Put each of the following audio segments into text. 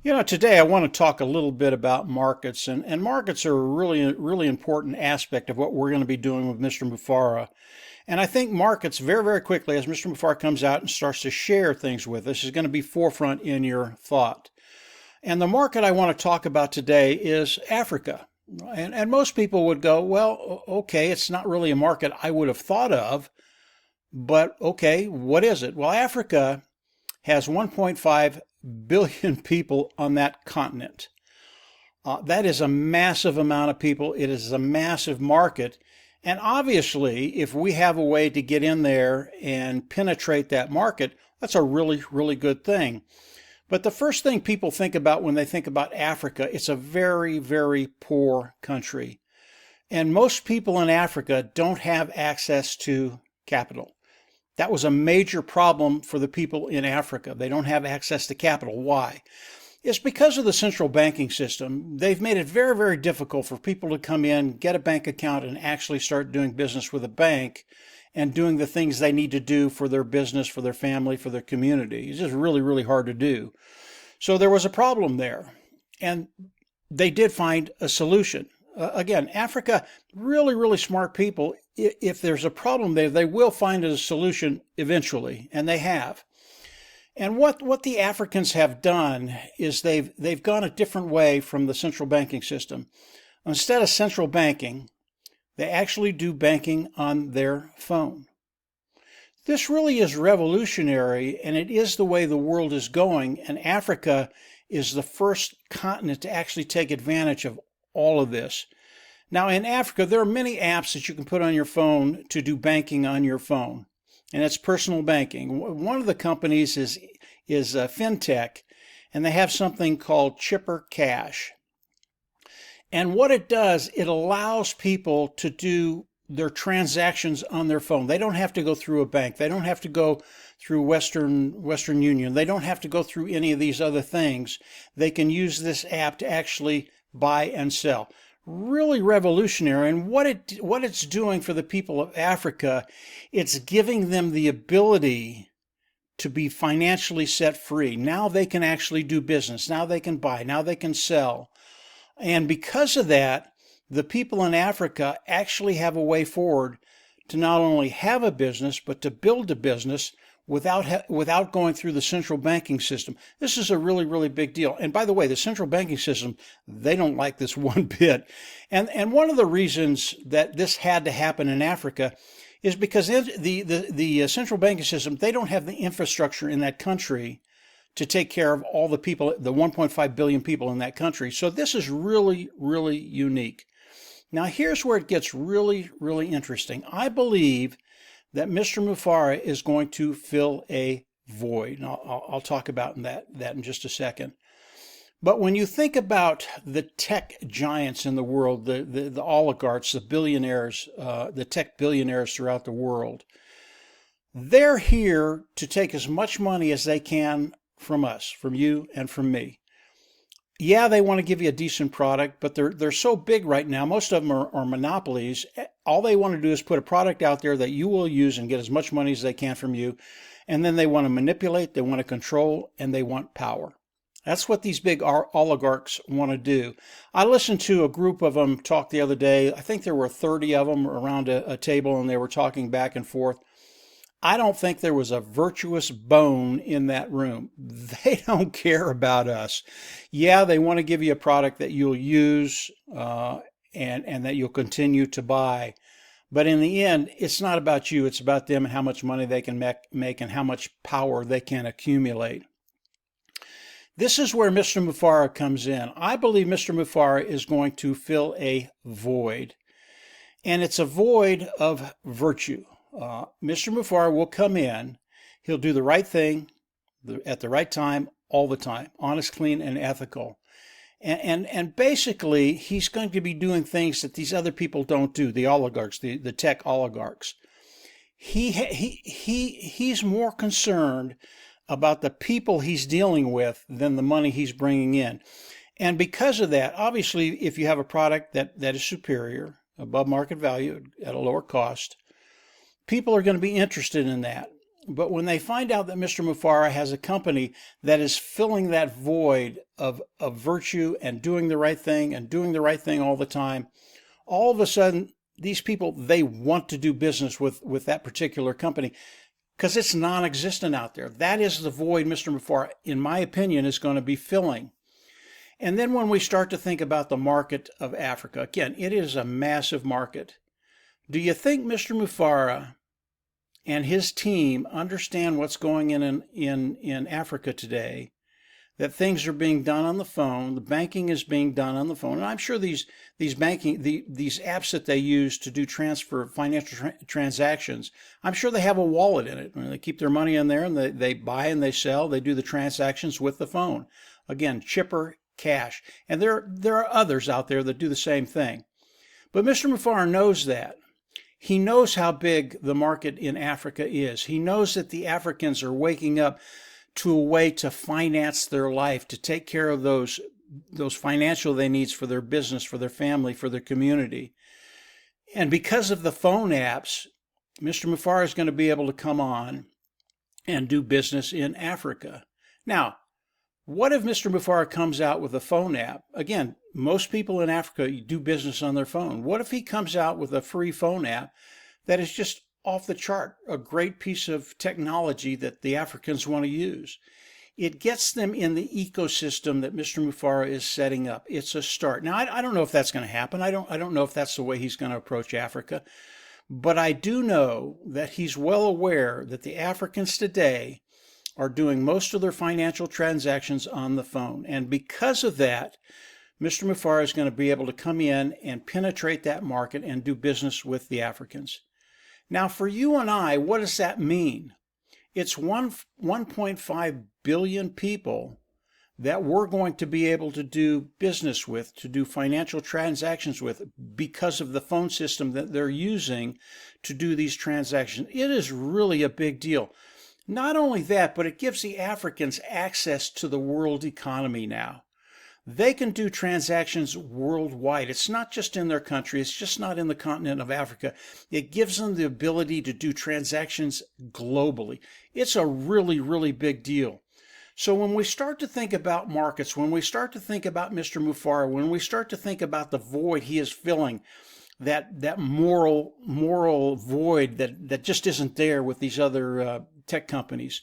Today I want to talk a little bit about markets, and markets are a really important aspect of what we're going to be doing with Mr. Mufareh. And I think markets, very, very quickly, as Mr. Mufareh comes out and starts to share things with us, is going to be forefront in your thought. And the market I want to talk about today is Africa. And most people would go, well, okay, it's not really a market I would have thought of, but okay, what is it? Well, Africa has 1.5 billion people on that continent. That is a massive amount of people. It is a massive market. And obviously, if we have a way to get in there and penetrate that market, that's a really, really good thing. But the first thing people think about when they think about Africa, it's a very, very poor country. And most people in Africa don't have access to capital. That was a major problem for the people in Africa. They don't have access to capital. Why? It's because of the central banking system. They've made it very, very difficult for people to come in, get a bank account, and actually start doing business with a bank and doing the things they need to do for their business, for their family, for their community. It's just really, really hard to do. So there was a problem there. And they did find a solution. Again, Africa, really, really smart people. If there's a problem there, they will find a solution eventually, and they have. And what the Africans have done is they've gone a different way from the central banking system. Instead of central banking, they actually do banking on their phone. This really is revolutionary, and it is the way the world is going, and Africa is the first continent to actually take advantage of all of this. Now, in Africa, there are many apps that you can put on your phone to do banking on your phone, and it's personal banking. One of the companies is FinTech, and they have something called Chipper Cash. And what it does, it allows people to do their transactions on their phone. They don't have to go through a bank. They don't have to go through Western Union. They don't have to go through any of these other things. They can use this app to actually buy and sell. Really revolutionary. And what it's doing for the people of Africa, it's giving them the ability to be financially set free. Now they can actually do business. Now they can buy. Now they can sell. And because of that, the people in Africa actually have a way forward to not only have a business, but to build a business without going through the central banking system. This is a really, really big deal. And by the way, the central banking system, they don't like this one bit. And one of the reasons that this had to happen in Africa is because the central banking system, they don't have the infrastructure in that country to take care of all the people, the 1.5 billion people in that country. So this is really, really unique. Now, here's where it gets really, really interesting. I believe that Mr. Mufareh is going to fill a void. And I'll talk about that in just a second. But when you think about the tech giants in the world, the oligarchs, the billionaires, the tech billionaires throughout the world, they're here to take as much money as they can from us, from you, and from me. Yeah, they want to give you a decent product, but they're so big right now. Most of them are monopolies. All they want to do is put a product out there that you will use and get as much money as they can from you. And then they want to manipulate, they want to control, and they want power. That's what these big oligarchs want to do. I listened to a group of them talk the other day. I think there were 30 of them around a table, and they were talking back and forth. I don't think there was a virtuous bone in that room. They don't care about us. Yeah, they want to give you a product that you'll use and that you'll continue to buy. But in the end, it's not about you. It's about them and how much money they can make and how much power they can accumulate. This is where Mr. Mufareh comes in. I believe Mr. Mufareh is going to fill a void. And it's a void of virtue. Mr. Mufareh will come in, he'll do the right thing at the right time, all the time, honest, clean, and ethical. And basically, he's going to be doing things that these other people don't do, the oligarchs, the tech oligarchs. He's more concerned about the people he's dealing with than the money he's bringing in. And because of that, obviously, if you have a product that is superior, above market value, at a lower cost, people are going to be interested in that. But when they find out that Mr. Mufareh has a company that is filling that void of virtue and doing the right thing and doing the right thing all the time, all of a sudden, these people, they want to do business with that particular company because it's non-existent out there. That is the void Mr. Mufareh, in my opinion, is going to be filling. And then when we start to think about the market of Africa, again, it is a massive market. Do you think Mr. Mufareh and his team understand what's going in Africa today? That things are being done on the phone, the banking is being done on the phone, and I'm sure these apps that they use to do financial transactions, I'm sure they have a wallet in it. They keep their money in there, and they buy and they sell. They do the transactions with the phone. Again, chipper cash, and there are others out there that do the same thing. But Mr. Mufareh knows that. He knows how big the market in Africa is. He knows that the Africans are waking up to a way to finance their life, to take care of those financial needs for their business, for their family, for their community. And because of the phone apps, Mr. Mufareh is going to be able to come on and do business in Africa. Now, what if Mr. Mufareh comes out with a phone app? Again, most people in Africa do business on their phone. What if he comes out with a free phone app that is just off the chart, a great piece of technology that the Africans want to use? It gets them in the ecosystem that Mr. Mufareh is setting up. It's a start. Now, I don't know if that's going to happen. I don't know if that's the way he's going to approach Africa. But I do know that he's well aware that the Africans today are doing most of their financial transactions on the phone. And because of that, Mr. Mufareh is going to be able to come in and penetrate that market and do business with the Africans. Now, for you and I, what does that mean? It's 1.5 billion people that we're going to be able to do business with, to do financial transactions with, because of the phone system that they're using to do these transactions. It is really a big deal. Not only that, but it gives the Africans access to the world economy now. They can do transactions worldwide. It's not just in their country. It's just not in the continent of Africa. It gives them the ability to do transactions globally. It's a really, really big deal. So when we start to think about markets, when we start to think about Mr. Mufareh, when we start to think about the void he is filling, that moral void that just isn't there with these other tech companies,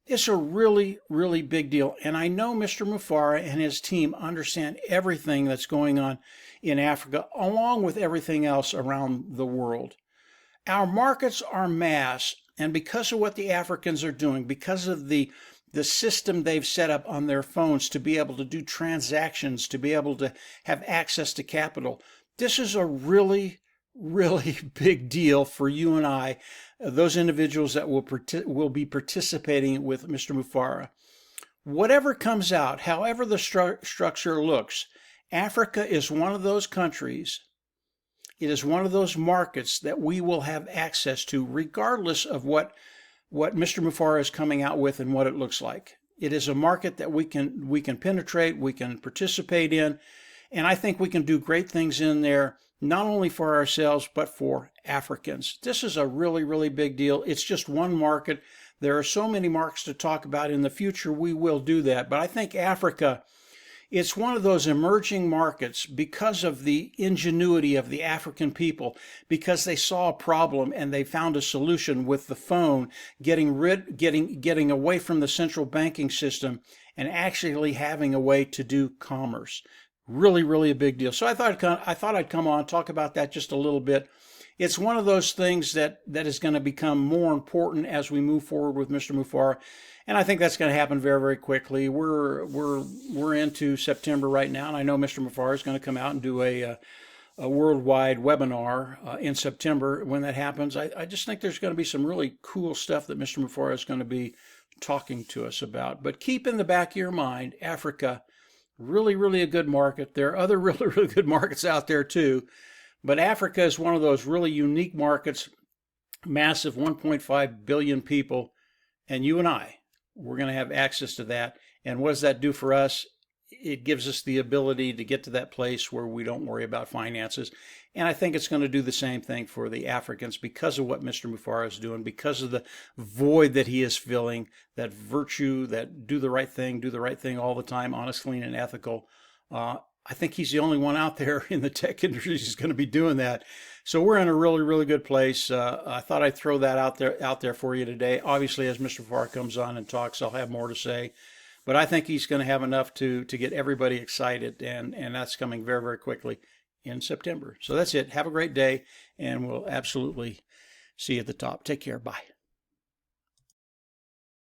it's a really, really big deal. And I know Mr. Mufareh and his team understand everything that's going on in Africa, along with everything else around the world. Our markets are mass, and because of what the Africans are doing, because of the system they've set up on their phones to be able to do transactions, to be able to have access to capital, this is a really, really big deal for you and I, those individuals that will be participating with Mr. Mufareh. Whatever comes out, however the structure looks, Africa is one of those countries, it is one of those markets that we will have access to, regardless of what Mr. Mufareh is coming out with and what it looks like. It is a market that we can penetrate, we can participate in, and I think we can do great things in there, not only for ourselves, but for Africans. This is a really, really big deal. It's just one market. There are so many markets to talk about. In the future, we will do that. But I think Africa, it's one of those emerging markets because of the ingenuity of the African people, because they saw a problem and they found a solution with the phone, getting away from the central banking system and actually having a way to do commerce. Really, really a big deal. So I thought I'd come on, talk about that just a little bit. It's one of those things that is going to become more important as we move forward with Mr. Mufareh, and I think that's going to happen very, very quickly. We're into September right now, and I know Mr. Mufareh is going to come out and do a worldwide webinar in September. When that happens, I just think there's going to be some really cool stuff that Mr. Mufareh is going to be talking to us about. But keep in the back of your mind, Africa, really, really a good market. There are other really, really good markets out there too. But Africa is one of those really unique markets, massive 1.5 billion people. And you and I, we're going to have access to that. And what does that do for us? it gives us the ability to get to that place where we don't worry about finances. And I think it's going to do the same thing for the Africans because of what Mr. Mufareh is doing, because of the void that he is filling, that virtue, that do the right thing all the time, honest, clean, and ethical. I think he's the only one out there in the tech industry who's going to be doing that. So we're in a really, really good place. I thought I'd throw that out there for you today. Obviously, as Mr. Mufareh comes on and talks, I'll have more to say. But I think he's going to have enough to get everybody excited, and that's coming very, very quickly in September. So that's it. Have a great day, and we'll absolutely see you at the top. Take care. Bye.